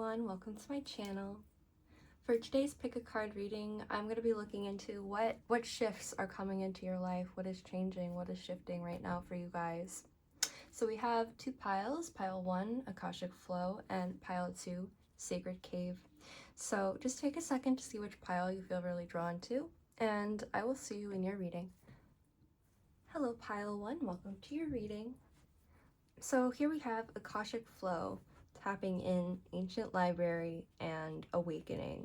everyone, welcome to my channel. For today's pick a card reading, I'm going to be looking into what shifts are coming into your life, what is changing, what is shifting right now for you guys. So we have two piles, pile 1, Akashic Flow, and pile 2, Sacred Cave. So just take a second to see which pile you feel really drawn to, and I will see you in your reading. Hello pile 1, welcome to your reading. So here we have Akashic Flow, tapping in ancient library and awakening.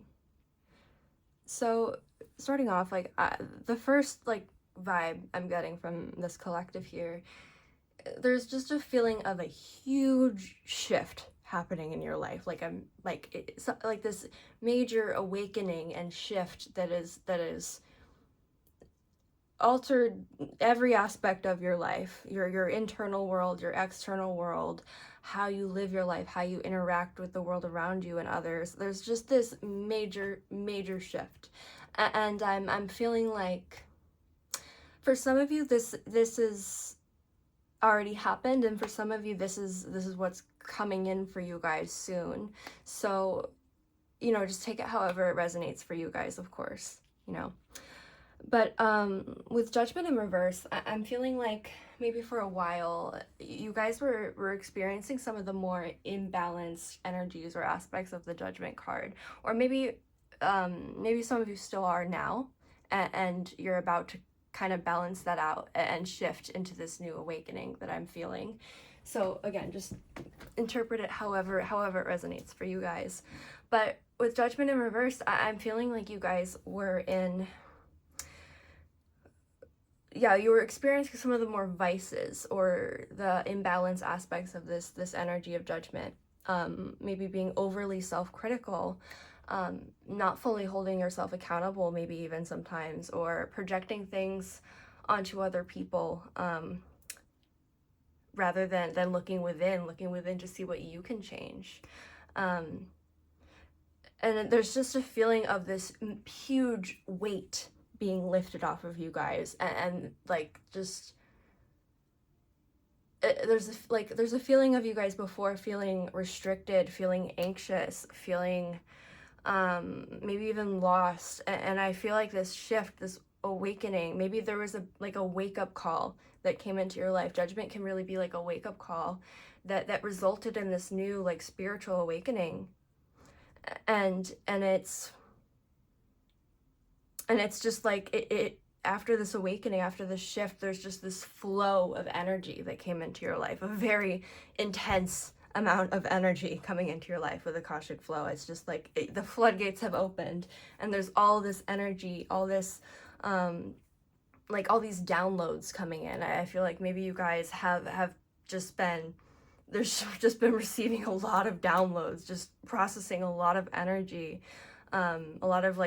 So starting off, the first vibe I'm getting from this collective here, there's just a feeling of a huge shift happening in your life. It's like this major awakening and shift that is altered every aspect of your life, your internal world, your external world, how you live your life, how you interact with the world around you and others. There's just this major shift, and I'm feeling like for some of you this is already happened, and for some of you this is what's coming in for you guys soon. So just take it however it resonates for you guys, of course. But with Judgment in reverse, I'm feeling like maybe for a while you guys were experiencing some of the more imbalanced energies or aspects of the Judgment card, or maybe some of you still are now, and you're about to kind of balance that out and shift into this new awakening that I'm feeling. So again, just interpret it however it resonates for you guys. But with Judgment in reverse, I'm feeling like you guys were in, you were experiencing some of the more vices or the imbalance aspects of this energy of judgment. Maybe being overly self-critical, not fully holding yourself accountable, maybe even sometimes, or projecting things onto other people, rather than looking within to see what you can change. And there's just a feeling of this huge weight being lifted off of you guys, and there's a feeling of you guys before feeling restricted, feeling anxious, feeling maybe even lost, and I feel like this shift, this awakening, maybe there was a wake-up call that came into your life. Judgment can really be like a wake-up call that resulted in this new spiritual awakening, and it's just like it after this awakening, after this shift, there's just this flow of energy that came into your life, a very intense amount of energy coming into your life with Akashic Flow. It's just like the floodgates have opened, and there's all this energy, all this all these downloads coming in. I feel like maybe you guys have just been receiving a lot of downloads, just processing a lot of energy, a lot of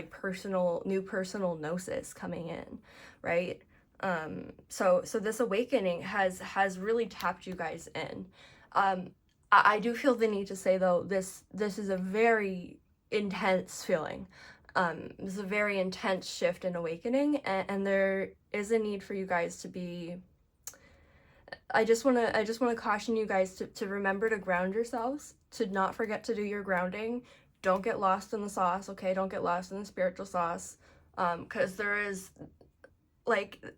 new personal gnosis coming in, right? So this awakening has really tapped you guys in. I do feel the need to say, though, this is a very intense feeling. This is a very intense shift and awakening, and there is a need for you guys to be. I just want to caution you guys to remember to ground yourselves, to not forget to do your grounding. Don't get lost in the sauce, okay? Don't get lost in the spiritual sauce, because there is,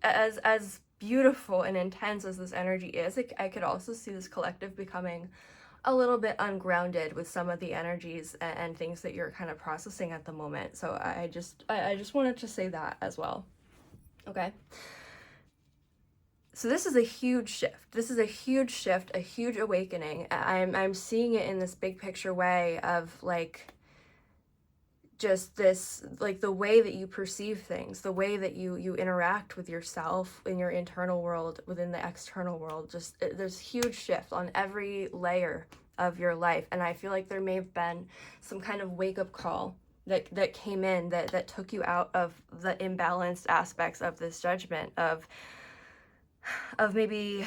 as beautiful and intense as this energy is, I could also see this collective becoming a little bit ungrounded with some of the energies and things that you're kind of processing at the moment. So I just wanted to say that as well, okay? So this is a huge shift. This is a huge shift, a huge awakening. I'm seeing it in this big picture way of just this, the way that you perceive things, the way that you interact with yourself in your internal world, within the external world. Just there's huge shift on every layer of your life, and I feel like there may have been some kind of wake-up call that came in that took you out of the imbalanced aspects of this judgment, of maybe,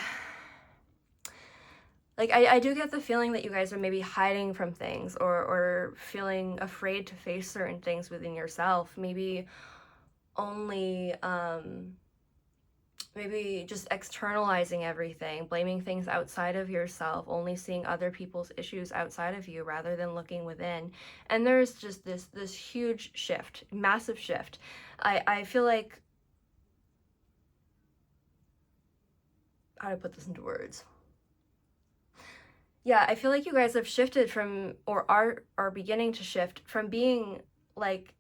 I do get the feeling that you guys are maybe hiding from things, or feeling afraid to face certain things within yourself, maybe only maybe just externalizing everything, blaming things outside of yourself, only seeing other people's issues outside of you rather than looking within. And there's just this huge shift, massive shift. I feel like, how do I put this into words? Yeah, I feel like you guys have shifted from, or are beginning to shift from being like,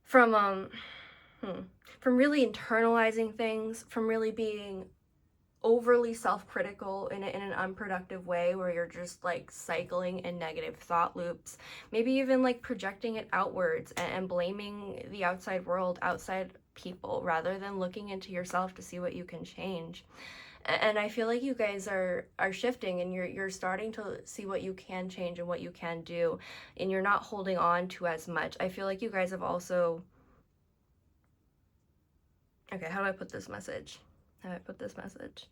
from from really internalizing things, from really being overly self-critical in an unproductive way where you're just like cycling in negative thought loops, maybe even like projecting it outwards and blaming the outside world, outside people, rather than looking into yourself to see what you can change. And I feel like you guys are shifting, and you're starting to see what you can change and what you can do, and you're not holding on to as much. I feel like you guys have also, okay, how do I put this message? How do I put this message?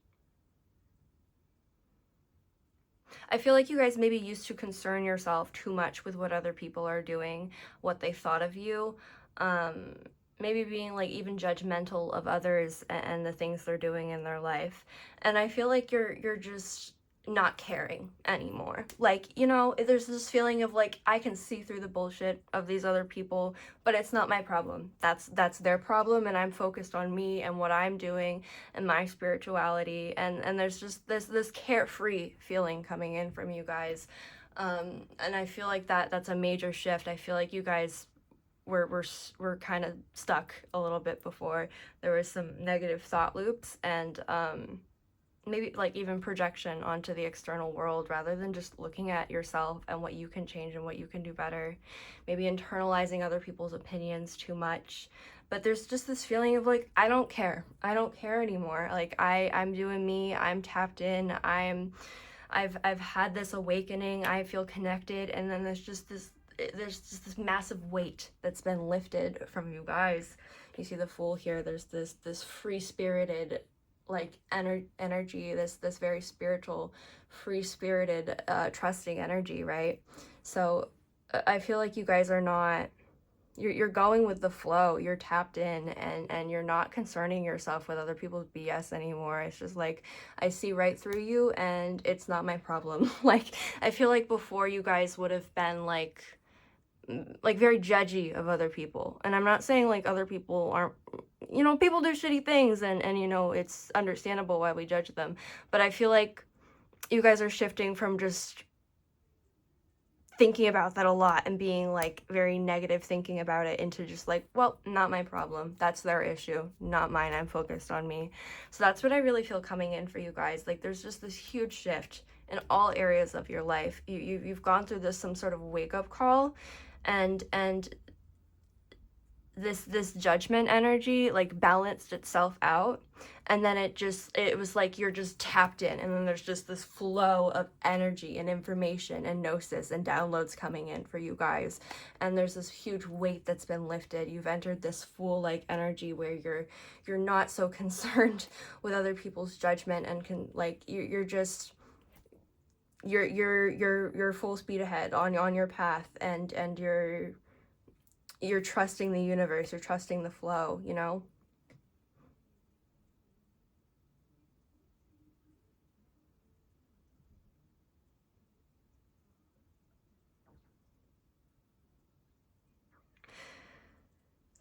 I feel like you guys maybe used to concern yourself too much with what other people are doing, what they thought of you, um, maybe being like even judgmental of others and the things they're doing in their life. And I feel like you're just not caring anymore. Like, you know, there's this feeling of like, I can see through the bullshit of these other people, but it's not my problem. That's their problem, and I'm focused on me and what I'm doing and my spirituality. And there's just this carefree feeling coming in from you guys. And I feel like that's a major shift. I feel like you guys were kind of stuck a little bit before. There was some negative thought loops, and maybe like even projection onto the external world rather than just looking at yourself and what you can change and what you can do better. Maybe internalizing other people's opinions too much. But there's just this feeling of like, I don't care anymore. Like, I'm doing me, I'm tapped in, I've had this awakening, I feel connected. And then there's just this massive weight that's been lifted from you guys. You see the Fool here. There's this free-spirited like energy, this very spiritual, free-spirited, trusting energy, right? So I feel like you guys are not, you're going with the flow, you're tapped in, and you're not concerning yourself with other people's BS anymore. It's just like, I see right through you, and it's not my problem. Like, I feel like before you guys would have been like very judgy of other people. And I'm not saying like other people aren't, you know, people do shitty things, and you know, it's understandable why we judge them. But I feel like you guys are shifting from just thinking about that a lot and being like very negative thinking about it into just like, well, not my problem, that's their issue, not mine, I'm focused on me. So that's what I really feel coming in for you guys. Like, there's just this huge shift in all areas of your life. You've gone through some sort of wake-up call, and this judgment energy like balanced itself out, and then it was like you're just tapped in, and then there's just this flow of energy and information and gnosis and downloads coming in for you guys, and there's this huge weight that's been lifted. You've entered this Fool like energy where you're not so concerned with other people's judgment, and can like you're just you're full speed ahead on your path, and you're trusting the universe, you're trusting the flow, you know?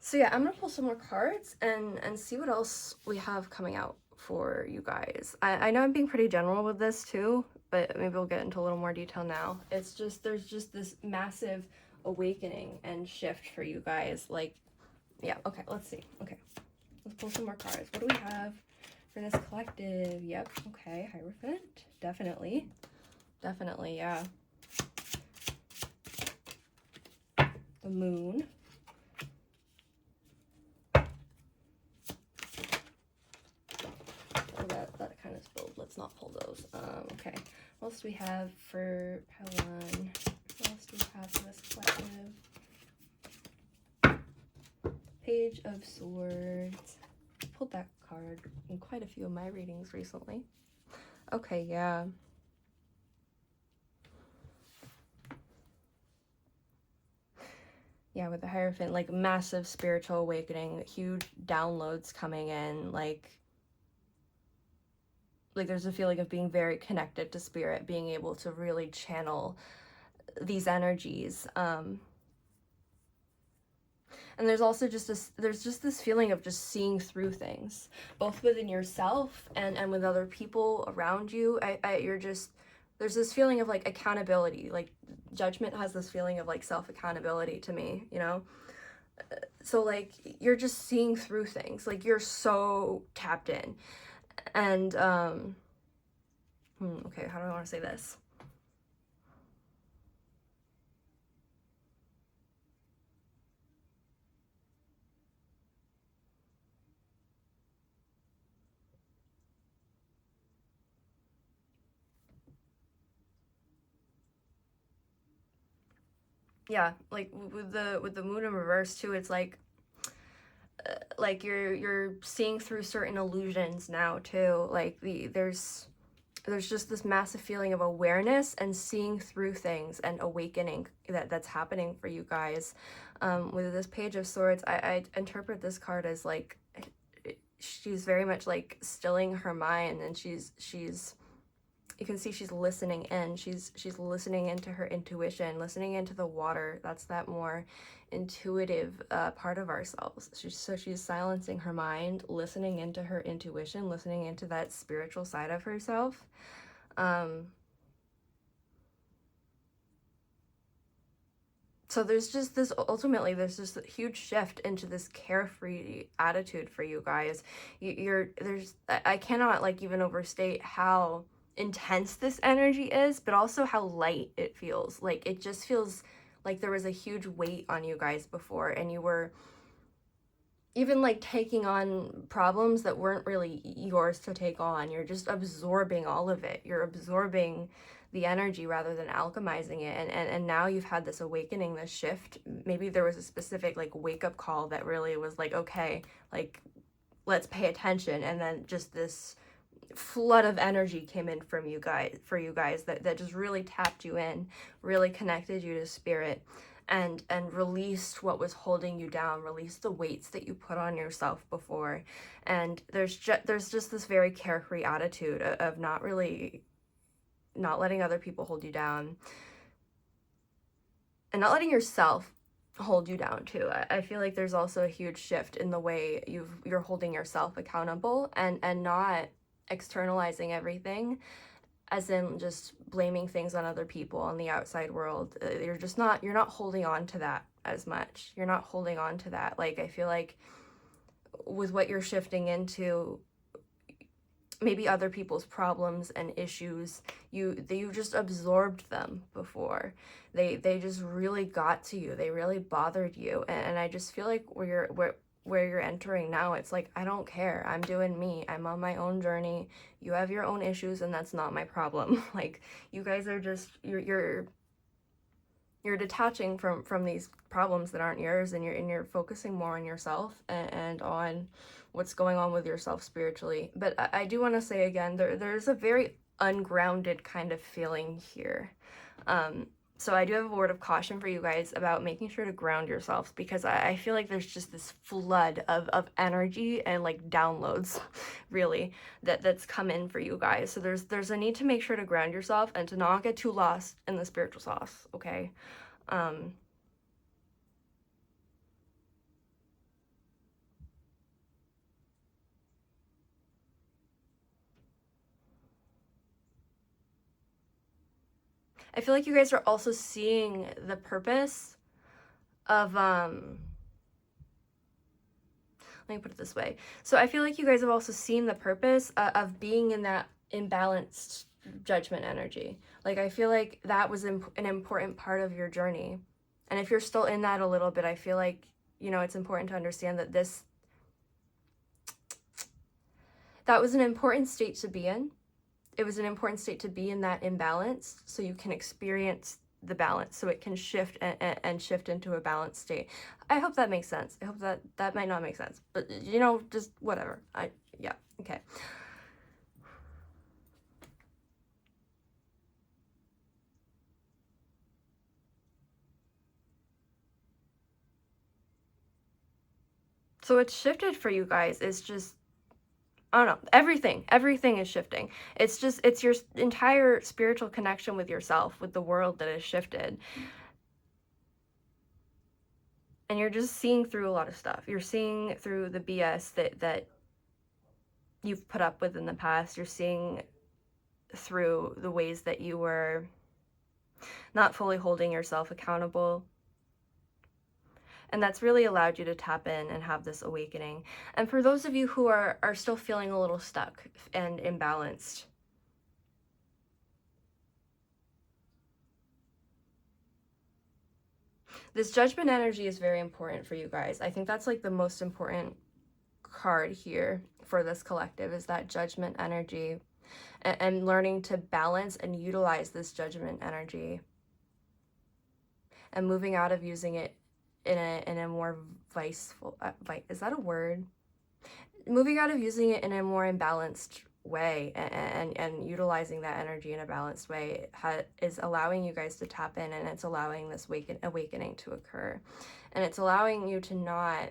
So yeah, I'm gonna pull some more cards and see what else we have coming out for you guys. I know I'm being pretty general with this too, but maybe we'll get into a little more detail now. It's just, there's just this massive awakening and shift for you guys. Like, yeah, okay, let's see. Okay, let's pull some more cards. What do we have for this collective? Yep, okay, Hierophant, definitely. Definitely, yeah. The Moon. Oh, that kind of spilled. Let's not pull those. Okay. What else do we have for Pawan? What else do we have for this collective? Page of Swords. I pulled that card in quite a few of my readings recently. Okay, yeah. Yeah, with the Hierophant, like massive spiritual awakening, huge downloads coming in, like there's a feeling of being very connected to spirit, being able to really channel these energies. And there's also just this feeling of just seeing through things, both within yourself and with other people around you. You're just, there's this feeling of like accountability. Like Judgment has this feeling of like self accountability to me, you know? So like you're just seeing through things. Like you're so tapped in. And okay, how do I want to say this? Yeah, like with the moon in reverse too, it's like you're seeing through certain illusions now too. Like there's just this massive feeling of awareness and seeing through things and awakening that's happening for you guys. With this Page of Swords, I interpret this card as like she's very much like stilling her mind, and she's you can see she's listening in. She's listening into her intuition, listening into the water. That's that more intuitive part of ourselves. She's silencing her mind, listening into her intuition, listening into that spiritual side of herself. So there's just this, ultimately there's just a huge shift into this carefree attitude for you guys. I cannot like even overstate how intense this energy is, but also how light it feels. Like it just feels like there was a huge weight on you guys before, and you were even like taking on problems that weren't really yours to take on. You're just absorbing all of it. You're absorbing the energy rather than alchemizing it. And now you've had this awakening, this shift. Maybe there was a specific like wake up call that really was like, okay, like let's pay attention. And then just this flood of energy came in from you guys, for you guys, that just really tapped you in, really connected you to spirit, and released what was holding you down, released the weights that you put on yourself before. And there's just this very carefree attitude of not letting other people hold you down, and not letting yourself hold you down too. I feel like there's also a huge shift in the way you're holding yourself accountable, and not externalizing everything, as in just blaming things on other people, on the outside world. You're not holding on to that as much. You're not holding on to that. Like I feel like with what you're shifting into, maybe other people's problems and issues, you just absorbed them before. They just really got to you. They really bothered you. And I just feel like where you're entering now, it's like, I don't care. I'm doing me. I'm on my own journey. You have your own issues, and that's not my problem. Like you guys are just you're detaching from these problems that aren't yours, and you're focusing more on yourself and on what's going on with yourself spiritually. But I do want to say again, there's a very ungrounded kind of feeling here. So I do have a word of caution for you guys about making sure to ground yourselves, because I feel like there's just this flood of energy and like downloads really that's come in for you guys. So there's a need to make sure to ground yourself and to not get too lost in the spiritual sauce, okay? I feel like you guys are also seeing the purpose of let me put it this way. So I feel like you guys have also seen the purpose of being in that imbalanced Judgment energy. Like I feel like that was an important part of your journey. And if you're still in that a little bit, I feel like, it's important to understand that that was an important state to be in. It was an important state to be in that imbalance, so you can experience the balance, so it can shift and shift into a balanced state. I hope that makes sense. I hope that might not make sense, but just whatever. Yeah, okay. So it's shifted for you guys. It's just, I don't know, everything is shifting. It's your entire spiritual connection with yourself, with the world, that is shifted. And you're just seeing through a lot of stuff. You're seeing through the BS that you've put up with in the past. You're seeing through the ways that you were not fully holding yourself accountable. And that's really allowed you to tap in and have this awakening. And for those of you who are still feeling a little stuck and imbalanced, this judgment energy is very important for you guys. I think that's like the most important card here for this collective, is that judgment energy, and learning to balance and utilize this judgment energy, and moving out of using it in a more viceful, is that a word? Moving out of using it in a more imbalanced way, and utilizing that energy in a balanced way is allowing you guys to tap in, and it's allowing this awakening to occur. And it's allowing you to not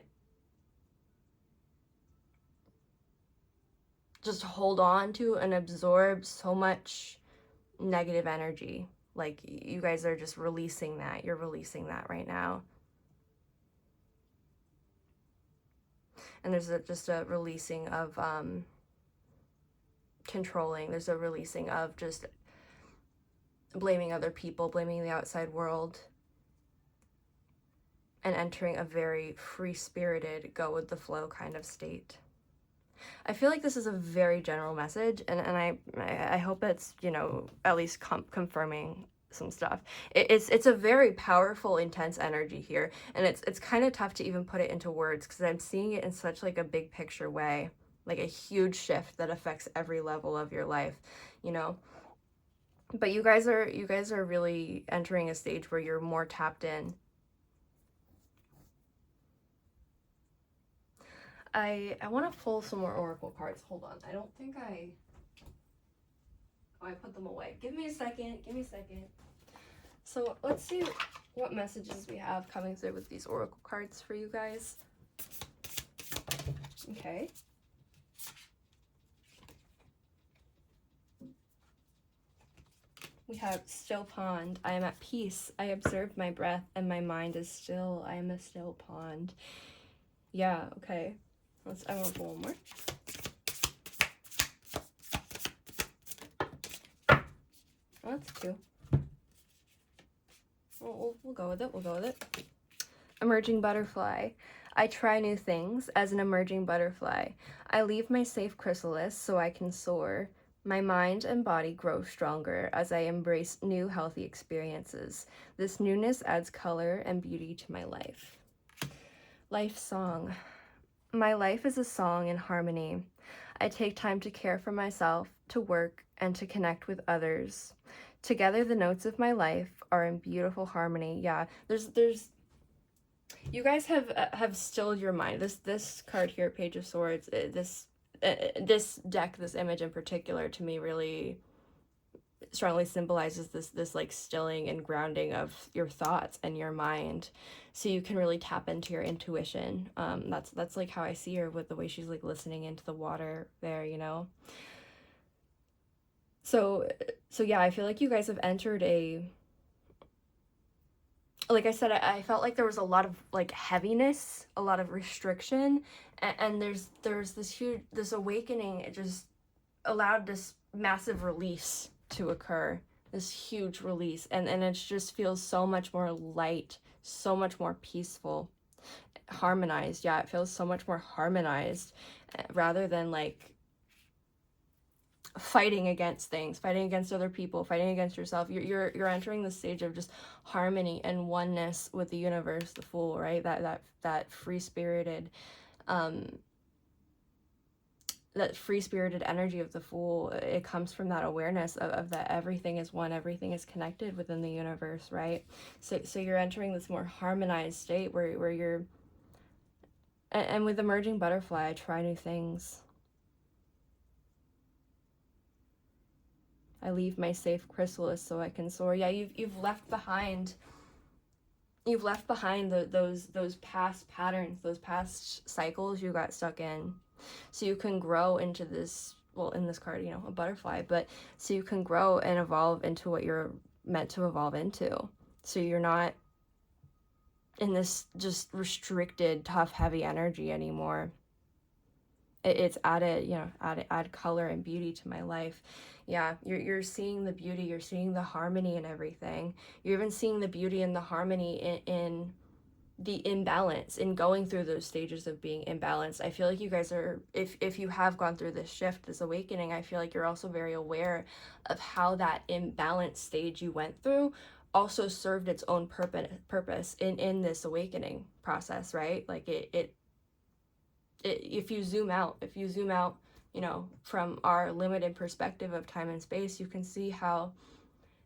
just hold on to and absorb so much negative energy. Like, you guys are just releasing that. You're releasing that right now. And there's just a releasing of controlling. There's a releasing of just blaming other people, blaming the outside world, and entering a very free-spirited, go-with-the-flow kind of state. I feel like this is a very general message, and I hope it's, you know, at least confirming some stuff. It's a very powerful, intense energy here, and it's kind of tough to even put it into words, because I'm seeing it in such like a big picture way, like a huge shift that affects every level of your life, you know. But you guys are really entering a stage where you're more tapped in. I want to pull some more oracle cards. Hold on. I don't think I put them away. Give me a second. So let's see what messages we have coming through with these oracle cards for you guys. Okay. We have still pond. I am at peace. I observe my breath and my mind is still. I am a still pond. Yeah, okay. I want to pull one more. Oh, that's two. We'll go with it. Emerging butterfly. I try new things as an emerging butterfly. I leave my safe chrysalis so I can soar. My mind and body grow stronger as I embrace new healthy experiences. This newness adds color and beauty to my life. Life song. My life is a song in harmony. I take time to care for myself, to work, and to connect with others. Together, the notes of my life are in beautiful harmony. Yeah, there's you guys have stilled your mind. This card here, Page of Swords, this deck, this image in particular, to me really strongly symbolizes this like stilling and grounding of your thoughts and your mind, so you can really tap into your intuition. That's like how I see her, with the way she's like listening into the water there, you know. So yeah, I feel like you guys have entered a, like I said, I felt like there was a lot of like heaviness, a lot of restriction, and there's this awakening. It just allowed this massive release to occur, this huge release, and it just feels so much more light, so much more peaceful, harmonized. Yeah, it feels so much more harmonized, rather than like fighting against things, fighting against other people, fighting against yourself. You're entering the stage of just harmony and oneness with the universe, the Fool, right? That free-spirited that free-spirited energy of the Fool. It comes from that awareness of that everything is one, everything is connected within the universe, right? So you're entering this more harmonized state where you're, and with emerging butterfly, I try new things. I leave my safe chrysalis so I can soar. Yeah, you've left behind you've left behind those past patterns, those past cycles you got stuck in, so you can grow into this, well, in this card, you know, a butterfly, but so you can grow and evolve into what you're meant to evolve into. So you're not in this just restricted, tough, heavy energy anymore. It's added, you know, add color and beauty to my life. Yeah, you're seeing the beauty, you're seeing the harmony and everything. You're even seeing the beauty and the harmony in the imbalance, in going through those stages of being imbalanced. I feel like you guys are, if you have gone through this shift, this awakening, I feel like you're also very aware of how that imbalanced stage you went through also served its own purpose in this awakening process, right? Like it if you zoom out, you know, from our limited perspective of time and space, you can see how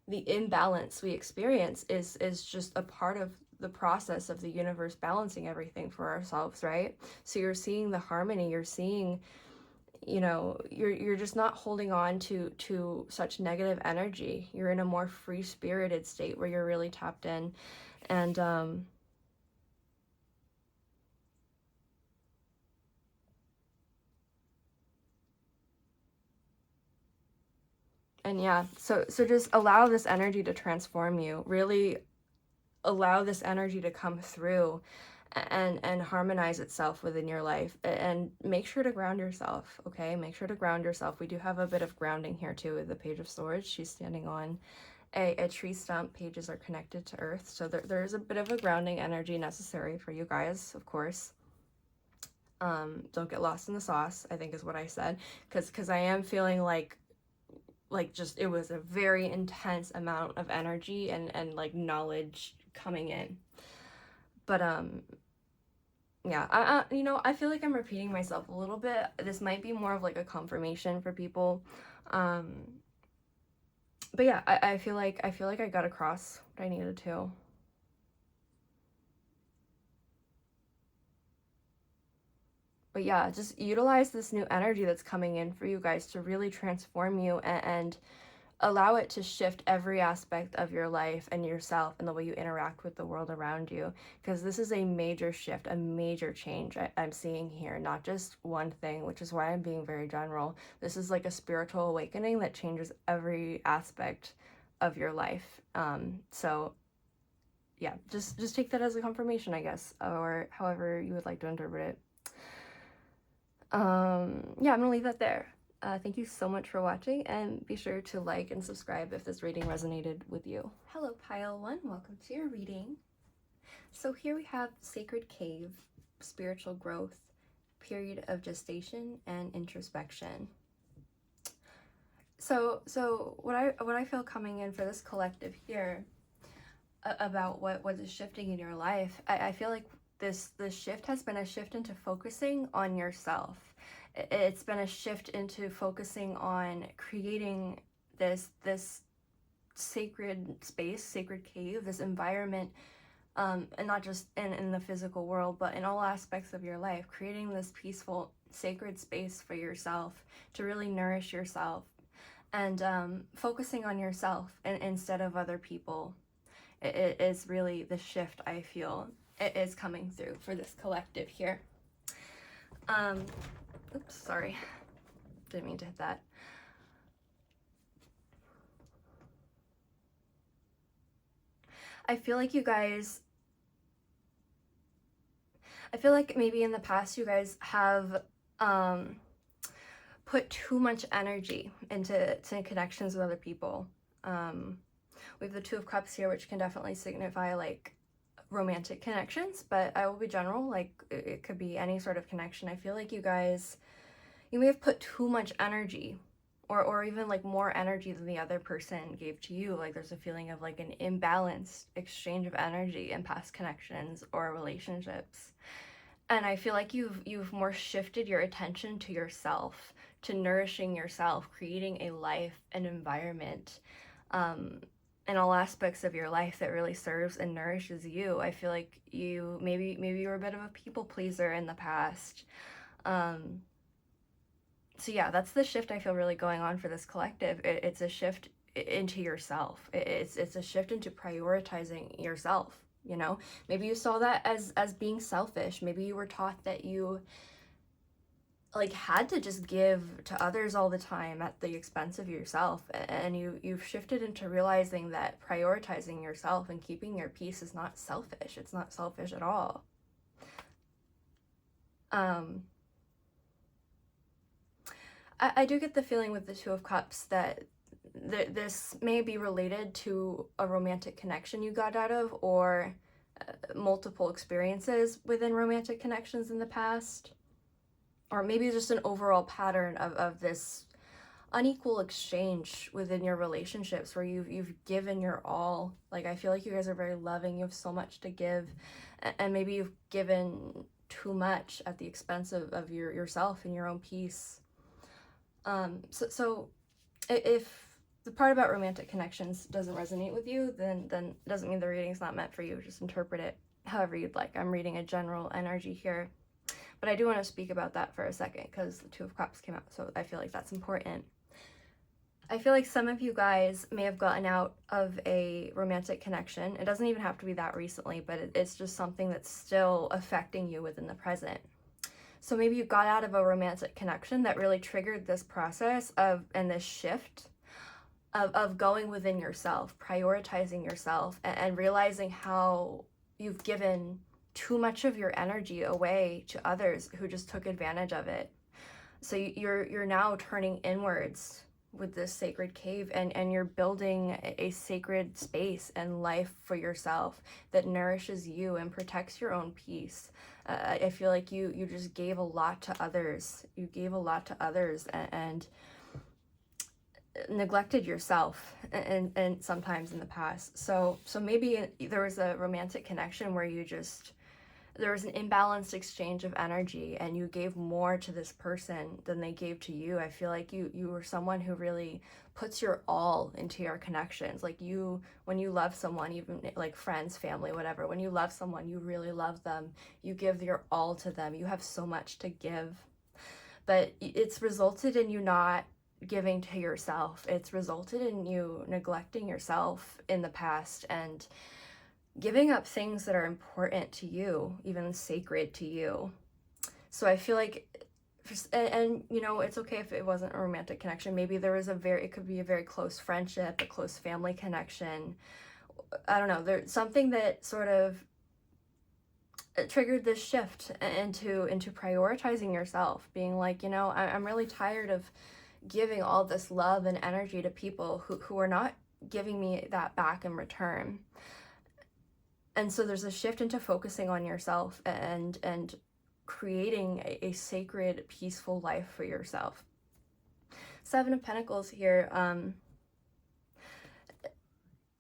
the imbalance we experience is just a part of the process of the universe balancing everything for ourselves, right? So you're seeing the harmony, you're seeing, you know, you're just not holding on to such negative energy. You're in a more free spirited state where you're really tapped in. And yeah, so just allow this energy to transform you. Really allow this energy to come through and harmonize itself within your life, and make sure to ground yourself. Okay, make sure to ground yourself. We do have a bit of grounding here too with the Page of Swords. She's standing on a tree stump. Pages are connected to earth, so there's a bit of a grounding energy necessary for you guys, of course. Don't get lost in the sauce, I think is what I said, because I am feeling like just it was a very intense amount of energy and like knowledge coming in. But yeah, you know, I feel like I'm repeating myself a little bit. This might be more of like a confirmation for people. But yeah, I feel like I got across what I needed to. But yeah, just utilize this new energy that's coming in for you guys to really transform you and allow it to shift every aspect of your life and yourself and the way you interact with the world around you, because this is a major shift, a major change I'm seeing here, not just one thing, which is why I'm being very general. This is like a spiritual awakening that changes every aspect of your life. So yeah, just take that as a confirmation, I guess, or however you would like to interpret it. Yeah, I'm gonna leave that there. Thank you so much for watching, and be sure to like and subscribe if this reading resonated with you. Hello, Pile 1. Welcome to your reading. So here we have Sacred Cave, Spiritual Growth, Period of Gestation, and Introspection. So what I feel coming in for this collective here about what is shifting in your life, I feel like this shift has been a shift into focusing on yourself. It's been a shift into focusing on creating this sacred space, sacred cave, this environment, and not just in the physical world, but in all aspects of your life, creating this peaceful, sacred space for yourself to really nourish yourself, and focusing on yourself instead of other people. It is really the shift I feel it is coming through for this collective here. Oops, sorry. Didn't mean to hit that. I feel like you guys, I feel like maybe in the past you guys have put too much energy into connections with other people. We have the Two of Cups here, which can definitely signify like romantic connections, but I will be general, like it could be any sort of connection. I feel like you guys, you may have put too much energy, or even like more energy than the other person gave to you. Like there's a feeling of like an imbalanced exchange of energy in past connections or relationships. And I feel like you've more shifted your attention to yourself, to nourishing yourself, creating a life, an environment, in all aspects of your life that really serves and nourishes you. I feel like you maybe you were a bit of a people pleaser in the past. So yeah, that's the shift I feel really going on for this collective. It's a shift into yourself. It's a shift into prioritizing yourself, you know? Maybe you saw that as being selfish. Maybe you were taught that you like had to just give to others all the time at the expense of yourself, and you've shifted into realizing that prioritizing yourself and keeping your peace is not selfish. It's not selfish at all. I do get the feeling with the Two of Cups that this may be related to a romantic connection you got out of, or multiple experiences within romantic connections in the past, or maybe just an overall pattern of this unequal exchange within your relationships where you've given your all. Like, I feel like you guys are very loving, you have so much to give, and maybe you've given too much at the expense of yourself and your own peace. So if the part about romantic connections doesn't resonate with you, then it doesn't mean the reading's not meant for you. Just interpret it however you'd like. I'm reading a general energy here, but I do want to speak about that for a second because the Two of Cups came out, so I feel like that's important. I feel like some of you guys may have gotten out of a romantic connection. It doesn't even have to be that recently, but it's just something that's still affecting you within the present. So maybe you got out of a romantic connection that really triggered this process and this shift of going within yourself, prioritizing yourself, and realizing how you've given too much of your energy away to others who just took advantage of it. So you're now turning inwards with this sacred cave, and you're building a sacred space and life for yourself that nourishes you and protects your own peace. I feel like you just gave a lot to others. You gave a lot to others and neglected yourself and sometimes in the past. So maybe there was a romantic connection where there was an imbalanced exchange of energy and you gave more to this person than they gave to you. I feel like you were someone who really puts your all into your connections. Like when you love someone, even like friends, family, whatever, when you love someone, you really love them. You give your all to them. You have so much to give. But it's resulted in you not giving to yourself. It's resulted in you neglecting yourself in the past and giving up things that are important to you, even sacred to you. So I feel like, and you know, it's okay if it wasn't a romantic connection. Maybe there was it could be a very close friendship, a close family connection. I don't know, there's something that sort of triggered this shift into prioritizing yourself, being like, you know, I'm really tired of giving all this love and energy to people who are not giving me that back in return. And so there's a shift into focusing on yourself and creating a sacred, peaceful life for yourself. Seven of Pentacles here.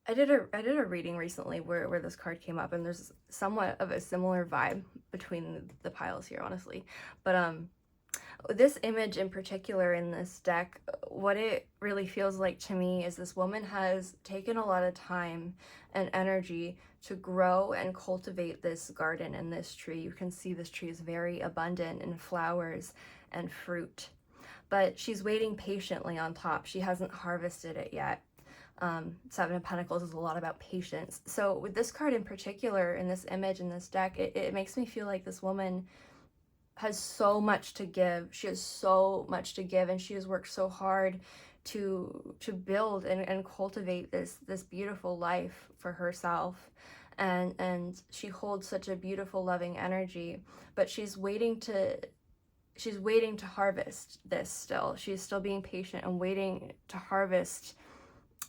I did a reading recently where this card came up, and there's somewhat of a similar vibe between the piles here, honestly. But this image in particular in this deck, what it really feels like to me is this woman has taken a lot of time and energy to grow and cultivate this garden and this tree. You can see this tree is very abundant in flowers and fruit, but she's waiting patiently on top. She hasn't harvested it yet. Seven of Pentacles is a lot about patience. So with this card in particular, in this image, in this deck, it makes me feel like this woman has so much to give. She has so much to give, and she has worked so hard to build and cultivate this beautiful life for herself. And she holds such a beautiful, loving energy, but she's waiting to harvest this still. She's still being patient and waiting to harvest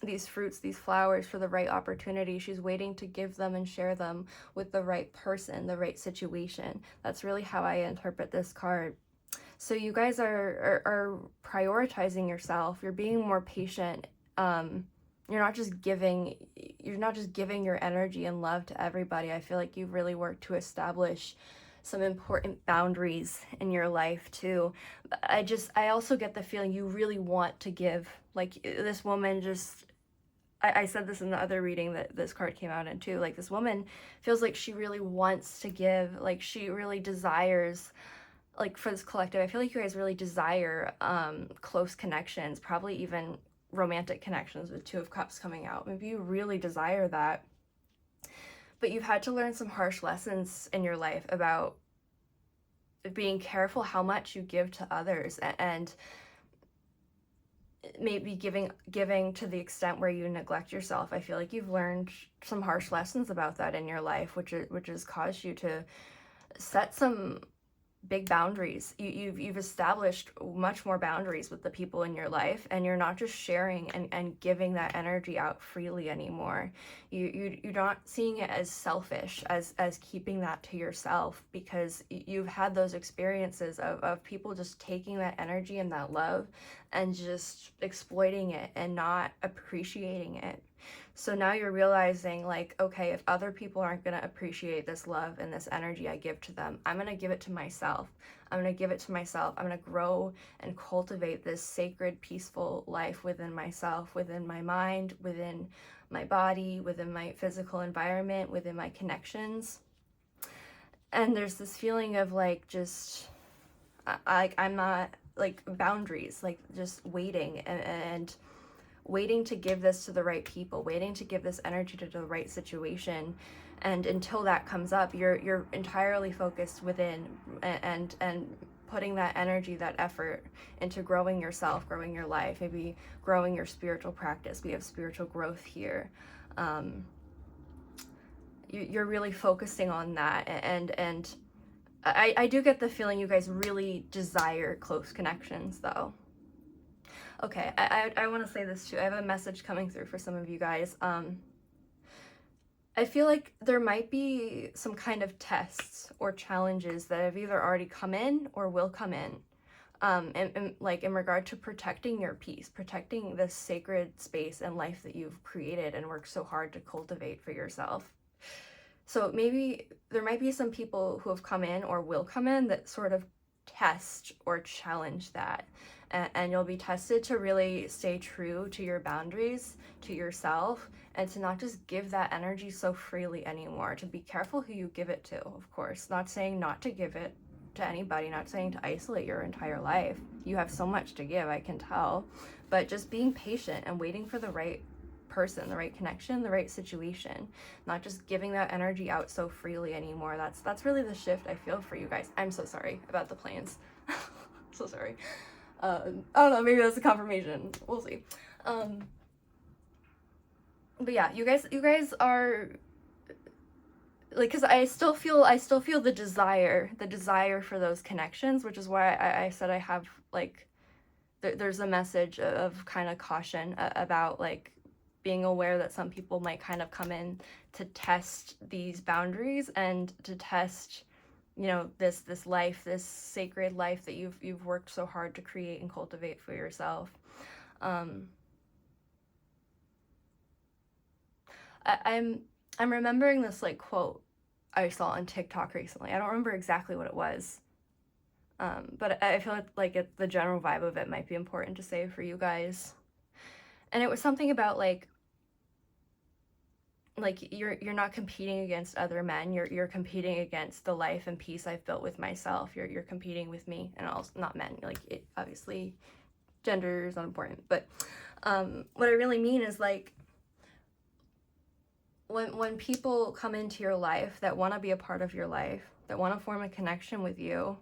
these fruits, these flowers for the right opportunity. She's waiting to give them and share them with the right person, the right situation. That's really how I interpret this card. So you guys are prioritizing yourself. You're being more patient. You're not just giving your energy and love to everybody. I feel like you've really worked to establish some important boundaries in your life too. I also get the feeling you really want to give. Like this woman I said this in the other reading that this card came out in too. Like this woman feels like she really wants to give. Like she really desires, like for this collective, I feel like you guys really desire close connections, probably even romantic connections with Two of Cups coming out. Maybe you really desire that. but you've had to learn some harsh lessons in your life about being careful how much you give to others, and maybe giving to the extent where you neglect yourself. I feel like you've learned some harsh lessons about that in your life, which has caused you to set some big boundaries. You've established much more boundaries with the people in your life, and you're not just sharing and giving that energy out freely anymore. You're not seeing it as selfish, as keeping that to yourself, because you've had those experiences of people just taking that energy and that love and just exploiting it and not appreciating it. So now you're realizing, like, okay, if other people aren't going to appreciate this love and this energy I give to them, I'm going to give it to myself. I'm going to give it to myself. I'm going to grow and cultivate this sacred, peaceful life within myself, within my mind, within my body, within my physical environment, within my connections. And there's this feeling of, like, just, I'm not, like, boundaries, like, just waiting and waiting to give this to the right people, waiting to give this energy to the right situation. And until that comes up, you're entirely focused within and putting that energy, that effort into growing yourself, growing your life, maybe growing your spiritual practice. We have spiritual growth here. You're really focusing on that. And I do get the feeling you guys really desire close connections, though. Okay, I want to say this too. I have a message coming through for some of you guys. I feel like there might be some kind of tests or challenges that have either already come in or will come in. And like in regard to protecting your peace, protecting this sacred space and life that you've created and worked so hard to cultivate for yourself. So maybe there might be some people who have come in or will come in that sort of test or challenge that. And you'll be tested to really stay true to your boundaries, to yourself, and to not just give that energy so freely anymore. To be careful who you give it to, of course. Not saying not to give it to anybody, not saying to isolate your entire life. You have so much to give, I can tell. But just being patient and waiting for the right person, the right connection, the right situation. Not just giving that energy out so freely anymore. That's really the shift I feel for you guys. I'm so sorry about the planes. So sorry. I don't know, maybe that's a confirmation. We'll see. But yeah, you guys are, like, because I still feel the desire for those connections, which is why I said I have, like, there's a message of kind of caution about, like, being aware that some people might kind of come in to test these boundaries and to test, you know, this life, this sacred life that you've worked so hard to create and cultivate for yourself. I'm remembering this, like, quote I saw on TikTok recently. I don't remember exactly what it was, but I feel like the general vibe of it might be important to say for you guys. And it was something about, like you're not competing against other men. You're competing against the life and peace I've built with myself. You're competing with me, and also not men. Like, it, obviously, gender is not important. But what I really mean is, like, when people come into your life that want to be a part of your life, that want to form a connection with you,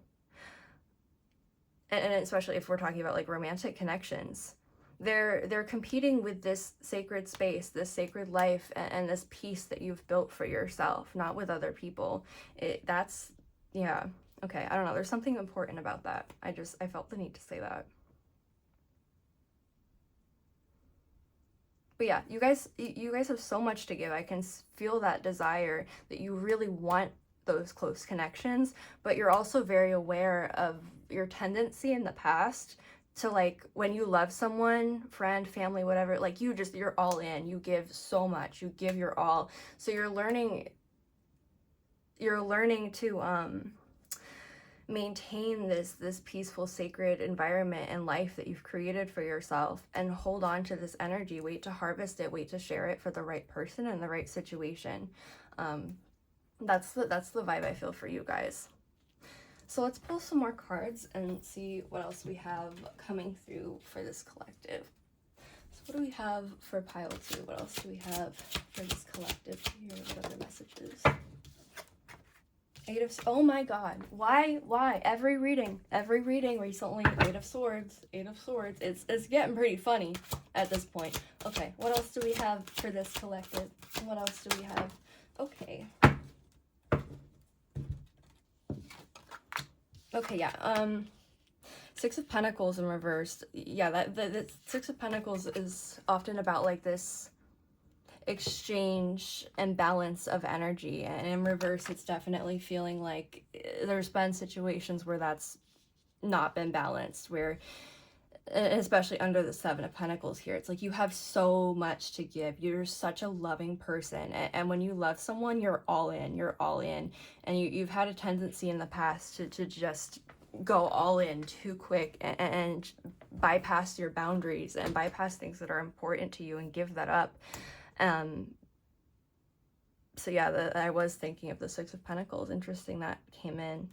and especially if we're talking about, like, romantic connections, they're competing with this sacred space, this sacred life, and this peace that you've built for yourself, not with other people. That's, yeah, okay, I don't know, there's something important about that. I felt the need to say that. But yeah, you guys have so much to give. I can feel that desire that you really want those close connections, but you're also very aware of your tendency in the past to, like, when you love someone, friend, family, whatever, like, you're all in. You give so much. You give your all. So you're learning to maintain this peaceful, sacred environment and life that you've created for yourself, and hold on to this energy. Wait to harvest it. Wait to share it for the right person and the right situation. That's the vibe I feel for you guys. So let's pull some more cards and see what else we have coming through for this collective. So what do we have for pile 2? What else do we have? for this collective here? What other messages? Oh my god. Why? Every reading recently, Eight of Swords. It's getting pretty funny at this point. Okay, what else do we have for this collective? What else do we have? Okay. Okay, yeah. Six of Pentacles in reverse. Yeah, the Six of Pentacles is often about like this exchange and balance of energy, and in reverse it's definitely feeling like there's been situations where that's not been balanced, where especially under the Seven of Pentacles here, it's like you have so much to give. You're such a loving person, and when you love someone, you're all in, and you've had a tendency in the past to just go all in too quick and bypass your boundaries and bypass things that are important to you and give that up. So yeah, I was thinking of the Six of Pentacles. Interesting that came in.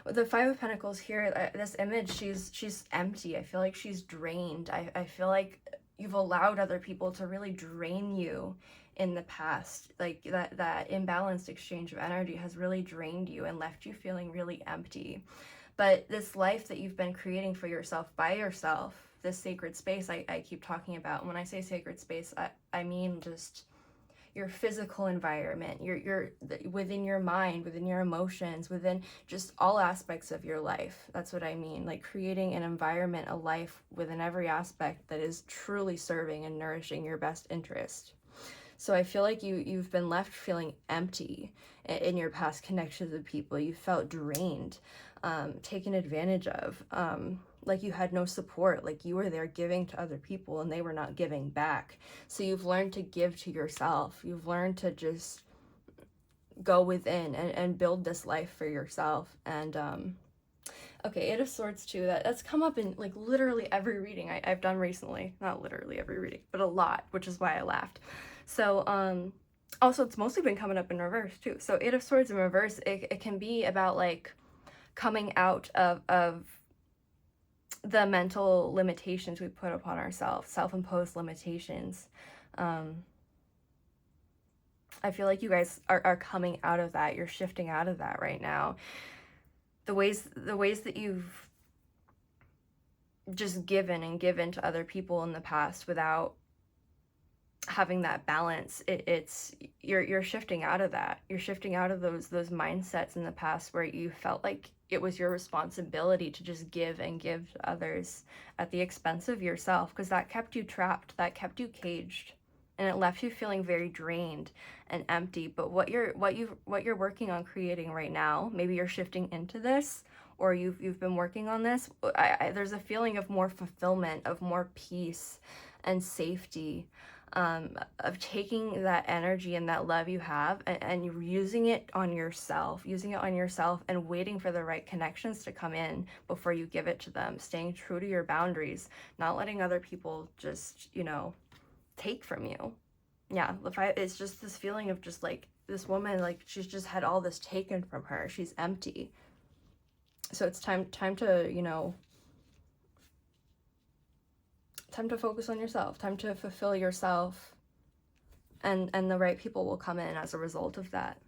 With the Five of Pentacles here, this image, she's empty. I feel like she's drained. I feel like you've allowed other people to really drain you in the past. Like that imbalanced exchange of energy has really drained you and left you feeling really empty. But this life that you've been creating for yourself by yourself, this sacred space I keep talking about. And when I say sacred space, I mean just your physical environment, your within your mind, within your emotions, within just all aspects of your life. That's what I mean. Like creating an environment, a life within every aspect that is truly serving and nourishing your best interest. So I feel like you've been left feeling empty in your past connections with people. You felt drained, taken advantage of, like you had no support, like you were there giving to other people and they were not giving back. So you've learned to give to yourself. You've learned to just go within and build this life for yourself. And okay, Eight of Swords too, that's come up in like literally every reading I've done recently. Not literally every reading, but a lot, which is why I laughed. So also it's mostly been coming up in reverse too. So Eight of Swords in reverse, it can be about like coming out of the mental limitations we put upon ourselves, self-imposed limitations. I feel like you guys are coming out of that. You're shifting out of that right now. The ways that you've just given to other people in the past without having that balance, you're shifting out of that. You're shifting out of those mindsets in the past where you felt like it was your responsibility to just give to others at the expense of yourself, because that kept you trapped, that kept you caged, and it left you feeling very drained and empty. But what you're working on creating right now, maybe you're shifting into this, or you've been working on this, there's a feeling of more fulfillment, of more peace and safety, of taking that energy and that love you have and using it on yourself and waiting for the right connections to come in before you give it to them, staying true to your boundaries, not letting other people just, take from you. Yeah, it's just this feeling of just like this woman, like she's just had all this taken from her. She's empty. So it's time to, time to focus on yourself, time to fulfill yourself, and the right people will come in as a result of that.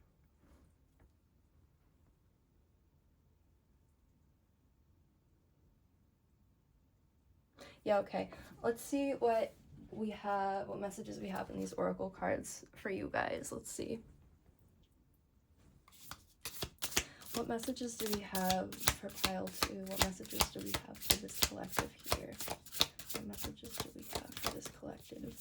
Yeah, okay. Let's see what we have, what messages we have in these oracle cards for you guys. Let's see. What messages do we have for pile 2? What messages do we have for this collective here? What messages do we have for this collective?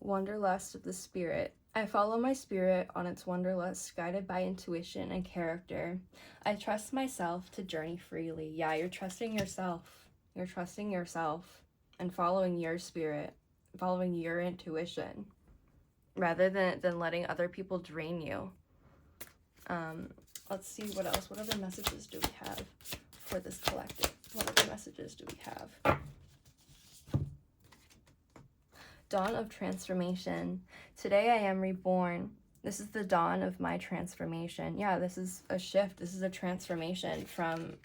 Wanderlust of the spirit. I follow my spirit on its wanderlust, guided by intuition and character. I trust myself to journey freely. Yeah, you're trusting yourself. You're trusting yourself and following your spirit, following your intuition, rather than letting other people drain you. Let's see what else. What other messages do we have for this collective? What other messages do we have? Dawn of transformation. Today I am reborn. This is the dawn of my transformation. Yeah, this is a shift. This is a transformation from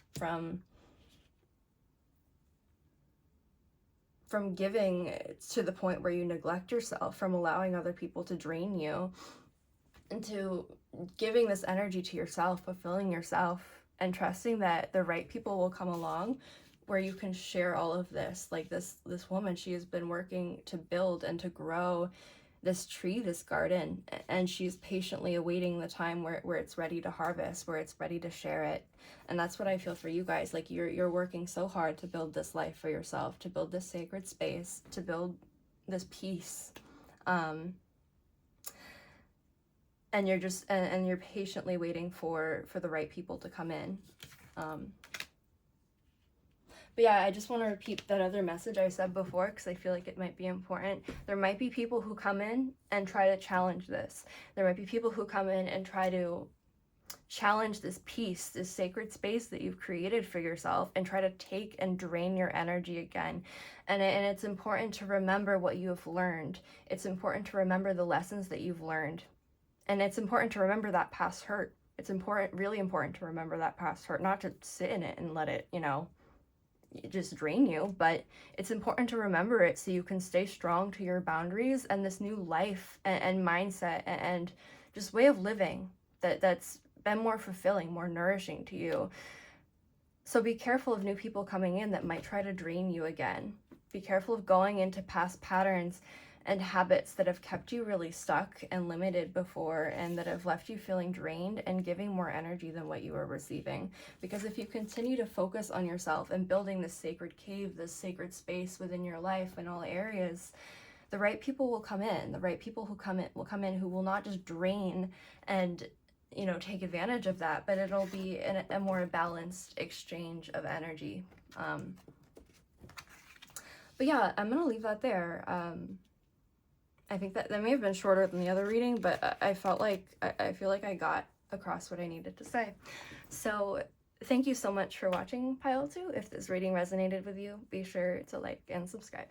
from giving to the point where you neglect yourself, from allowing other people to drain you, into giving this energy to yourself, fulfilling yourself, and trusting that the right people will come along where you can share all of this. Like this woman, she has been working to build and to grow this tree, this garden, and she's patiently awaiting the time where it's ready to harvest, where it's ready to share it. And that's what I feel for you guys. Like you're working so hard to build this life for yourself, to build this sacred space, to build this peace. And you're just and you're patiently waiting for the right people to come in. But yeah, I just want to repeat that other message I said before, because I feel like it might be important. There might be people who come in and try to challenge this. There might be people who come in and try to challenge this peace, this sacred space that you've created for yourself, and try to take and drain your energy again. And it's important to remember what you have learned. It's important to remember the lessons that you've learned. And it's important to remember that past hurt. It's important, really important to remember that past hurt, not to sit in it and let it, just drain you, but it's important to remember it so you can stay strong to your boundaries and this new life and mindset and just way of living that's been more fulfilling, more nourishing to you. So be careful of new people coming in that might try to drain you again. Be careful of going into past patterns and habits that have kept you really stuck and limited before, and that have left you feeling drained and giving more energy than what you were receiving. Because if you continue to focus on yourself and building this sacred cave, this sacred space within your life in all areas, the right people will come in. The right people who will come in who will not just drain and take advantage of that, but it'll be a more balanced exchange of energy. But yeah, I'm gonna leave that there. I think that may have been shorter than the other reading, but I feel like I got across what I needed to say. So thank you so much for watching Pile 2. If this reading resonated with you, be sure to like and subscribe.